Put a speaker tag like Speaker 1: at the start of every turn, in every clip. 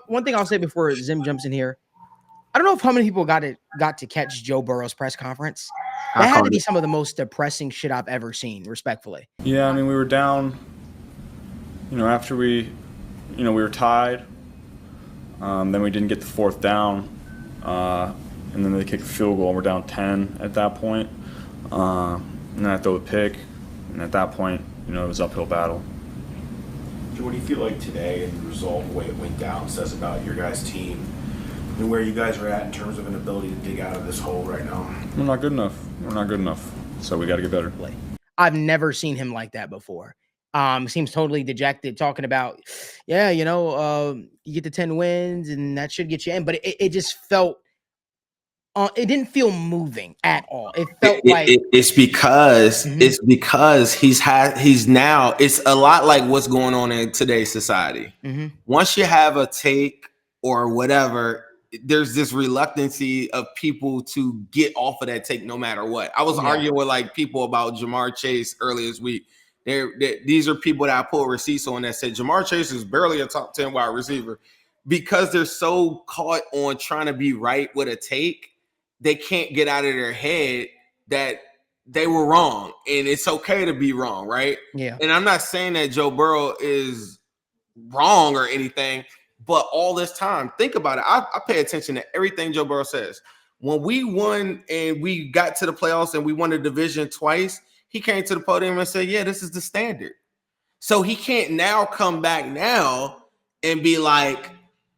Speaker 1: one thing I'll say before Zim jumps in here, I don't know if how many people got to catch Joe Burrow's press conference.
Speaker 2: I
Speaker 1: That had to
Speaker 2: caught
Speaker 1: be
Speaker 2: it.
Speaker 1: some of the most depressing shit I've ever seen, respectfully.
Speaker 3: Yeah, I mean, we were down, after we were tied. Then we didn't get the fourth down. And then they kicked the field goal, and we're down 10 at that point. And then I throw the pick, and at that point, it was uphill battle.
Speaker 4: What do you feel like today and the result, the way it went down, says about your guys' team and where you guys are at in terms of an ability to dig out of this hole right now?
Speaker 3: We're not good enough. So we got to get better.
Speaker 1: I've never seen him like that before. Seems totally dejected, talking about, you get the 10 wins and that should get you in. But it just felt, it didn't feel moving at all. It felt
Speaker 2: it's because
Speaker 1: Mhm.
Speaker 2: it's because he's now, it's a lot like what's going on in today's society.
Speaker 1: Mhm.
Speaker 2: Once you have a take or whatever, there's this reluctancy of people to get off of that take no matter what. I was arguing with like people about Jamar Chase earlier this week. These are people that I pulled receipts on that said Jamar Chase is barely a top 10 wide receiver, because they're so caught on trying to be right with a take. They can't get out of their head that they were wrong, and it's okay to be wrong, right?
Speaker 1: Yeah.
Speaker 2: And I'm not saying that Joe Burrow is wrong or anything, but all this time, think about it. I pay attention to everything Joe Burrow says. When we won and we got to the playoffs and we won the division twice, he came to the podium and said, yeah, this is the standard. So he can't now come back now and be like,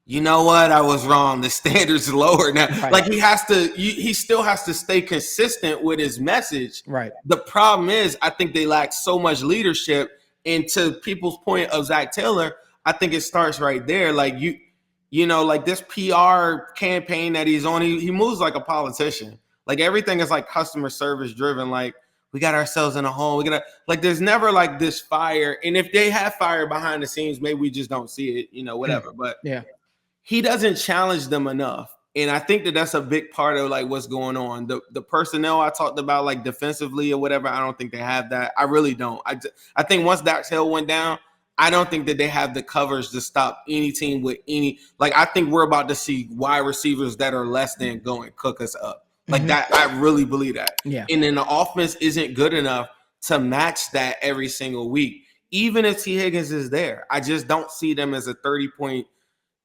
Speaker 2: you know what? I was wrong. The standard's lower now.
Speaker 1: Right.
Speaker 2: Like he still has to stay consistent with his message.
Speaker 1: Right.
Speaker 2: The problem is, I think they lack so much leadership. And to people's point of Zach Taylor, I think it starts right there. Like like this PR campaign that he's on, he moves like a politician. Like everything is like customer service driven. Like, we got ourselves in a hole. There's never like this fire. And if they have fire behind the scenes, maybe we just don't see it, whatever. But
Speaker 1: yeah,
Speaker 2: he doesn't challenge them enough. And I think that that's a big part of like what's going on. The personnel I talked about, like defensively or whatever, I don't think they have that. I really don't. I think once Dax Hill went down, I don't think that they have the covers to stop any team with any. Like, I think we're about to see wide receivers that are less than go and cook us up. Like that, I really believe that.
Speaker 1: Yeah.
Speaker 2: And then the offense isn't good enough to match that every single week. Even if T. Higgins is there, I just don't see them as a 30-point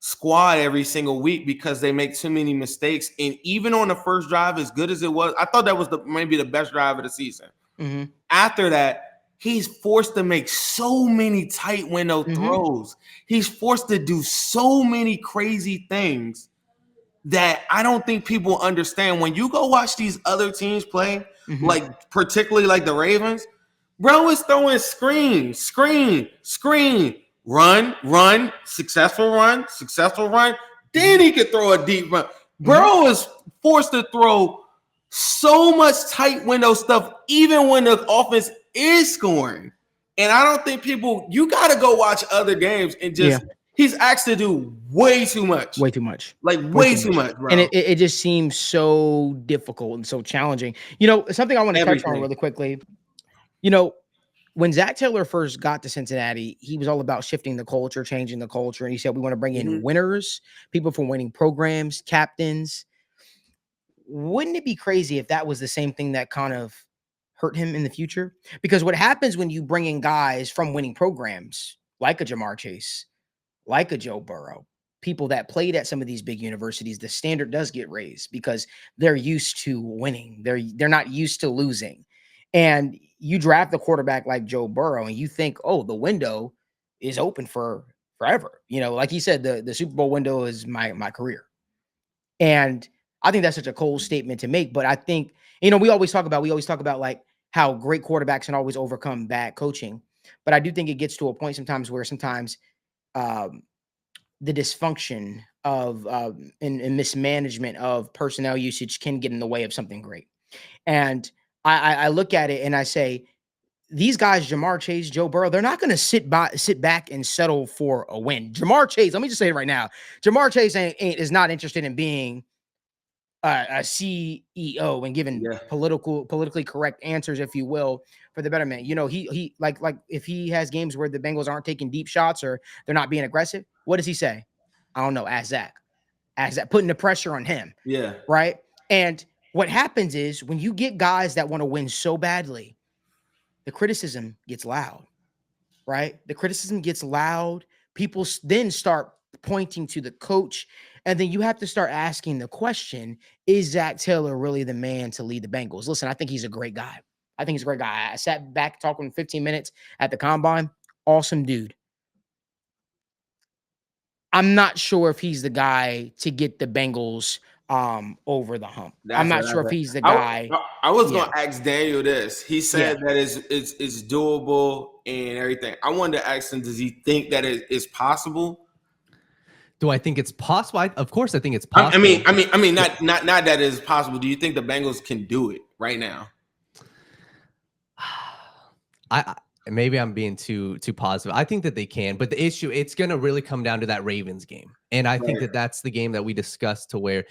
Speaker 2: squad every single week because they make too many mistakes. And even on the first drive, as good as it was, I thought that was maybe the best drive of the season.
Speaker 1: Mm-hmm.
Speaker 2: After that, he's forced to make so many tight window throws. He's forced to do so many crazy things that I don't think people understand. When you go watch these other teams play, like particularly like the Ravens, bro is throwing screen, run, successful run. Then he could throw a deep run. Bro is forced to throw so much tight window stuff, even when the offense is scoring. And I don't think you got to go watch other games and just he's asked to do way too much.
Speaker 1: Way too much.
Speaker 2: Like way too much, bro.
Speaker 1: And it just seems so difficult and so challenging. Something I want to touch on really quickly. When Zach Taylor first got to Cincinnati, he was all about shifting the culture, changing the culture. And he said, we want to bring in winners, people from winning programs, captains. Wouldn't it be crazy if that was the same thing that kind of hurt him in the future? Because what happens when you bring in guys from winning programs, like a Jamar Chase, like a Joe Burrow, people that played at some of these big universities, the standard does get raised because they're used to winning. They're not used to losing. And you draft a quarterback like Joe Burrow and you think, oh, the window is open for forever. Like he said, the Super Bowl window is my career. And I think that's such a cold statement to make. But I think, we always talk about like how great quarterbacks can always overcome bad coaching. But I do think it gets to a point sometimes where the dysfunction of and mismanagement of personnel usage can get in the way of something great. And I look at it and I say, these guys, Jamar Chase, Joe Burrow, they're not going to sit back and settle for a win. Jamar Chase, let me just say it right now. Jamar Chase is not interested in being a CEO and giving politically correct answers, if you will, for the betterment. He like if he has games where the Bengals aren't taking deep shots or they're not being aggressive, what does he say? I don't know, as Zach, putting the pressure on him.
Speaker 2: Yeah.
Speaker 1: Right. And what happens is when you get guys that want to win so badly, the criticism gets loud. Right. The criticism gets loud. People then start pointing to the coach. And then you have to start asking the question, is Zach Taylor really the man to lead the Bengals? Listen, I think he's a great guy. I sat back talking 15 minutes at the combine. Awesome dude. I'm not sure if he's the guy to get the Bengals over the hump. I'm not sure if he's the guy.
Speaker 2: I was going to ask Daniel this. He said that it's doable and everything. I wanted to ask him, does he think that it is possible?
Speaker 5: Do I think it's possible? Of course, I think it's possible.
Speaker 2: I mean, not that it's possible. Do you think the Bengals can do it right now?
Speaker 5: Maybe I'm being too positive. I think that they can, but the issue, it's going to really come down to that Ravens game. And I think that's the game that we discussed to where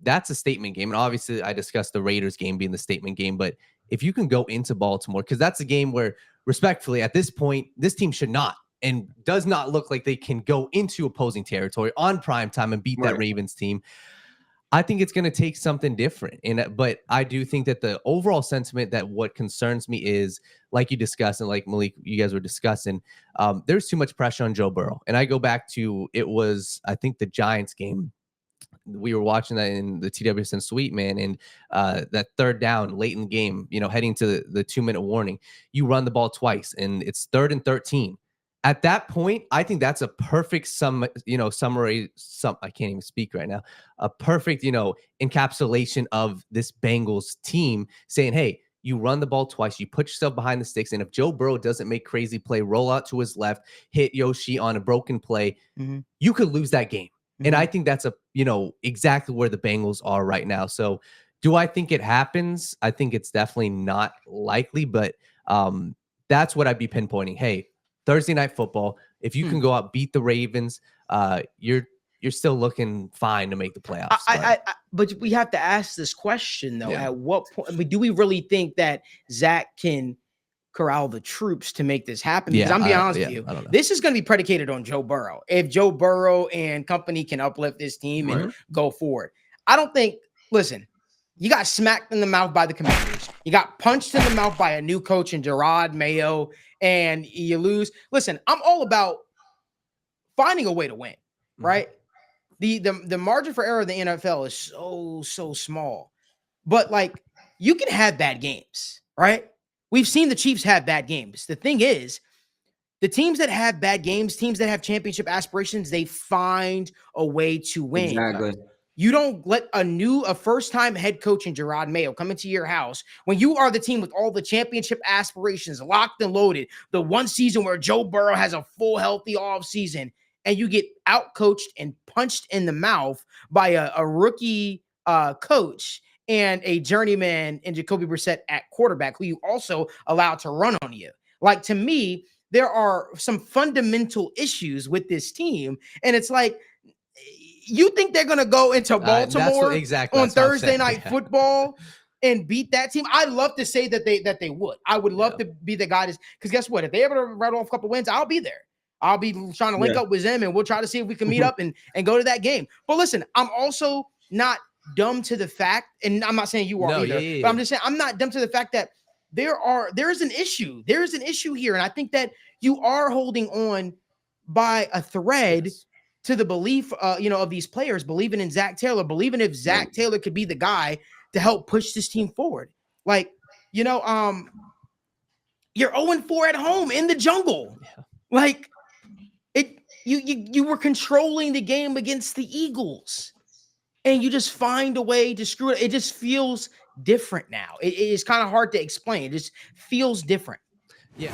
Speaker 5: that's a statement game. And obviously I discussed the Raiders game being the statement game, but if you can go into Baltimore, because that's a game where respectfully at this point, this team should not and does not look like they can go into opposing territory on prime time and beat that Ravens team. I think it's going to take something different. But I do think that the overall sentiment that what concerns me is, like you discussed and like Malik, you guys were discussing, there's too much pressure on Joe Burrow. And I go back to, it was, I think, the Giants game. We were watching that in the TWSN suite, man. And that third down late in the game, heading to the 2-minute warning, you run the ball twice and it's 3rd and 13. At that point, I think that's a perfect summary. I can't even speak right now. A perfect, encapsulation of this Bengals team saying, hey, you run the ball twice, you put yourself behind the sticks. And if Joe Burrow doesn't make crazy play, roll out to his left, hit Yoshi on a broken play, you could lose that game. And I think that's exactly where the Bengals are right now. So do I think it happens? I think it's definitely not likely, but that's what I'd be pinpointing. Hey, Thursday night football, if you can go out, beat the Ravens, you're still looking fine to make the playoffs.
Speaker 1: But we have to ask this question, though. At what point, do we really think that Zach can corral the troops to make this happen? Because I'm being honest with you, this is going to be predicated on Joe Burrow. If Joe Burrow and company can uplift this team and go forward. I don't think, listen, you got smacked in the mouth by the Commanders. You got punched in the mouth by a new coach in Gerard Mayo, and you lose. Listen, I'm all about finding a way to win, right? The margin for error in the NFL is so small. But, like, you can have bad games, right? We've seen the Chiefs have bad games. The thing is, the teams that have bad games, teams that have championship aspirations, they find a way to win.
Speaker 2: Exactly.
Speaker 1: You don't let a first-time head coach in Gerard Mayo come into your house when you are the team with all the championship aspirations locked and loaded, the one season where Joe Burrow has a full, healthy offseason, and you get out-coached and punched in the mouth by a rookie coach and a journeyman in Jacoby Brissett at quarterback, who you also allowed to run on you. Like, to me, there are some fundamental issues with this team, and it's like, you think they're going to go into Baltimore on Thursday night football and beat that team? I'd love to say that they would. I would love to be the guy because guess what? If they ever rattle off a couple wins, I'll be there. I'll be trying to link up with Zim, and we'll try to see if we can meet up and go to that game. But listen, I'm also not dumb to the fact, and I'm not saying you are either, but I'm just saying I'm not dumb to the fact that there is an issue. There is an issue here, and I think that you are holding on by a thread to the belief, of these players, believing in Zach Taylor, believing if Zach Taylor could be the guy to help push this team forward. Like, you're 0-4 at home in the jungle.
Speaker 5: Yeah.
Speaker 1: Like, you were controlling the game against the Eagles, and you just find a way to screw it. It just feels different now. It is kind of hard to explain. It just feels different.
Speaker 5: Yeah.